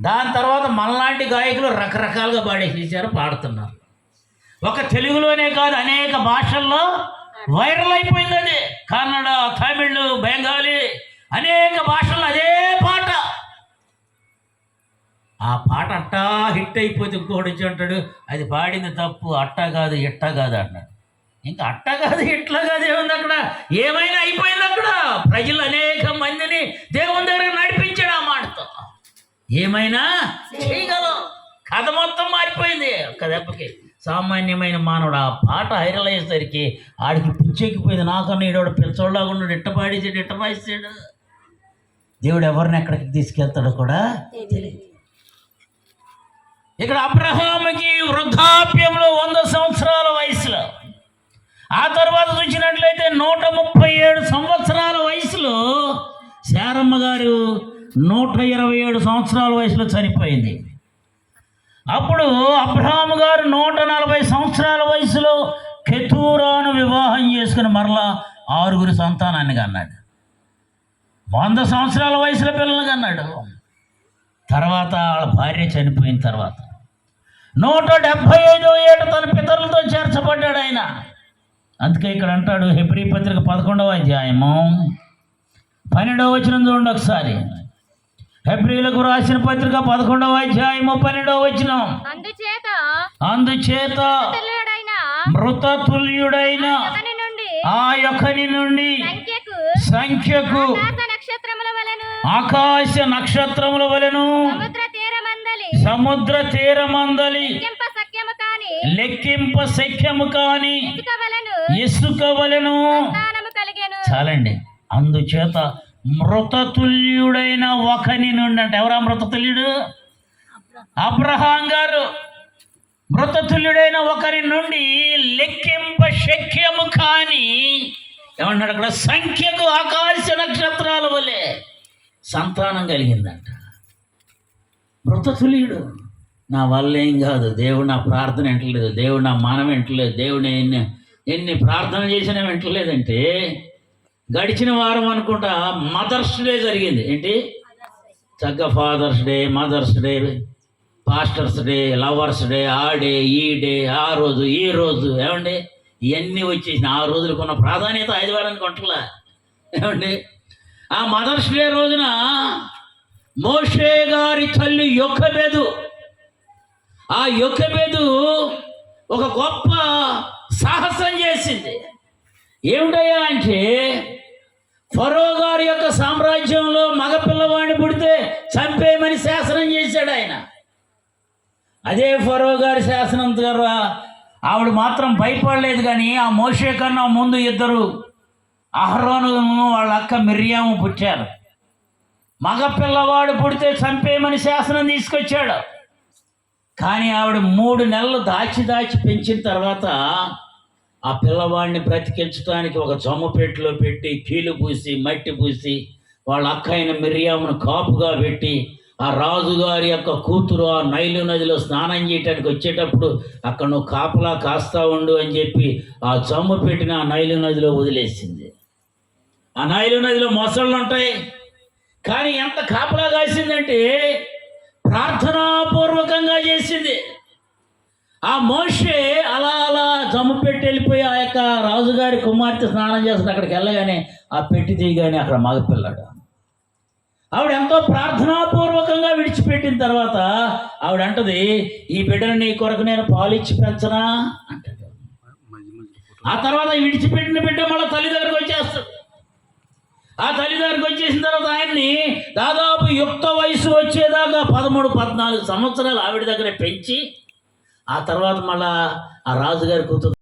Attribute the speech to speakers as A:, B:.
A: దాని తర్వాత మనలాంటి గాయకులు రకరకాలుగా పాడేసేసారు, పాడుతున్నారు. ఒక తెలుగులోనే కాదు, అనేక భాషల్లో వైరల్ అయిపోయింది అది. కన్నడ, తమిళ్, బెంగాలీ, అనేక భాషల్లో అదే పాట. ఆ పాట అట్టా హిట్ అయిపోతే ఇంకోటి వచ్చి అంటాడు అది పాడింది తప్పు, అట్టా కాదు ఇట్టా కాదు అన్నాడు. ఇంకా అట్టా కాదు ఇట్లా కాదు ఏముంది అక్కడ, ఏమైనా అయిపోయింది అక్కడ. ప్రజలు అనేక మందిని దేవుని దగ్గర నడిపించాడు ఆ మాటతో. ఏమైనా చేయగలం. కథ మొత్తం మారిపోయింది ఒక్క దెబ్బకి. సామాన్యమైన మానవుడు ఆ పాట వైరల్ అయ్యేసరికి ఆడికి పిచ్చెక్కిపోయింది. నాకన్నా ఈడోడు పిచ్చోళ్ళగా ఉన్నాడు, ఇట్ట పాడేసాడు, ఇట్ట రాయిస్తాడు. దేవుడు ఎవరిని ఎక్కడికి తీసుకెళ్తాడో కూడా తెలియదు. ఇక్కడ అబ్రహాముకి వృద్ధాప్యంలో 100 సంవత్సరాల వయసులో, ఆ తర్వాత చూసినట్లయితే 137 సంవత్సరాల వయసులో శారమ్మ గారు 127 సంవత్సరాల వయసులో చనిపోయింది. అప్పుడు అబ్రహాము గారు 140 సంవత్సరాల వయసులో కెతూరాను వివాహం చేసుకుని మరలా 6 సంతానాన్ని కన్నాడు. 100 సంవత్సరాల వయసులో పిల్లలు కన్నాడు. తర్వాత వాళ్ళ భార్య చనిపోయిన తర్వాత 175వ ఏట తన పితరులతో చేర్చబడ్డాడు ఆయన. అందుకే ఇక్కడ అంటాడు, హెబ్రీ పత్రిక 11వ అధ్యాయము 12వ వచనం చూడండి ఒకసారి. హెబ్రీలకు రాసిన పత్రిక 11వ అధ్యాయము 12వ వచనం. అందుచేత మృతతుల్యుడైన ఆ యొక్కని నుండి సంఖ్యకు ఆకాశ నక్షత్రముల వలెను సముద్ర తీరమందలి లెక్కింప శక్యము కాని ఇసుక వలెను. చాలండి. అందుచేత మృతతుల్యుడైన ఒకని నుండి అంటే ఎవరా మృతతుల్యుడు? అబ్రహాం గారు. మృతతుల్యుడైన ఒకరి నుండి లెక్కింప శక్యము కాని ఏమన్నాడు అక్కడ, సంఖ్యకు ఆకాశ నక్షత్రాల వలె సంతానం కలిగిందంట. మృతతుల్యుడు. నా వల్ల ఏం కాదు, దేవుడు నా ప్రార్థన వింటలేదు, దేవుడు నా మానం వింటలేదు, దేవుడు ఎన్ని ప్రార్థన చేసినా వింటలేదంటే, గడిచిన వారం అనుకుంటా మదర్స్ డే జరిగింది. ఏంటి చక్కగా father's day, mother's day, pastor's day, lover's day, ఆ డే ఈ డే, ఆ రోజు ఈ రోజు, ఏమండి ఇవన్నీ వచ్చేసిన. ఆ రోజులకు ఉన్న ప్రాధాన్యత ఆదివారానికి ఉంటలా ఏమండి. ఆ మదర్స్ డే రోజున మోషే గారి తల్లి యొకెబెదు, ఆ యొకెబెదు ఒక గొప్ప సాహసం చేసింది. ఏమిటయ్యా అంటే, ఫరో గారి యొక్క సామ్రాజ్యంలో మగపిల్లవాడిని పుడితే చంపేయమని శాసనం చేశాడు ఆయన. అదే ఫరో గారి శాసనం ద్వారా ఆవిడ మాత్రం భయపడలేదు. కానీ ఆ మోషే కన్నా ముందు 2 అహరోను వాళ్ళ అక్క మిర్యాము పుట్టారు. మగపిల్లవాడు పుడితే చంపేయమని శాసనం తీసుకొచ్చాడు. కానీ ఆవిడ 3 నెలలు దాచి పెంచిన తర్వాత ఆ పిల్లవాడిని బ్రతికించడానికి ఒక జమ్ముపెట్టులో పెట్టి కీలు పూసి మట్టి పూసి వాళ్ళ అక్క అయిన మిర్యామును కాపుగా పెట్టి, ఆ రాజుగారి యొక్క కూతురు ఆ నైలు నదిలో స్నానం చేయటానికి వచ్చేటప్పుడు అక్కడ నువ్వు కాపలా కాస్తా ఉండు అని చెప్పి ఆ జమ్ము పెట్టిన ఆ నైలు నదిలో వదిలేసింది. ఆ నైలు నదిలో మొసళ్ళు ఉంటాయి. కానీ ఎంత కాపలా కాసిందంటే ప్రార్థనాపూర్వకంగా చేసింది. ఆ మోషే అలా జమ్ము పెట్టి వెళ్ళిపోయి ఆ యొక్క రాజుగారి కుమార్తె స్నానం చేస్తుంది. అక్కడికి వెళ్ళగానే ఆ పెట్టి తీయగానే అక్కడ మగపిల్లాడు. ఆవిడ ఎంతో ప్రార్థనాపూర్వకంగా విడిచిపెట్టిన తర్వాత ఆవిడ అంటది, ఈ బిడ్డను నీ కొరకు నేను పాలిచ్చి పెంచనా అంటది. ఆ తర్వాత విడిచిపెట్టిన బిడ్డ మళ్ళీ తల్లి దగ్గరకు వచ్చేస్తాడు. ఆ తల్లి దగ్గరకు వచ్చేసిన తర్వాత ఆయన్ని దాదాపు యుక్త వయసు వచ్చేదాకా 13-14 సంవత్సరాలు ఆవిడ దగ్గర పెంచి, ఆ తర్వాత మళ్ళా ఆ రాజుగారి కూతురు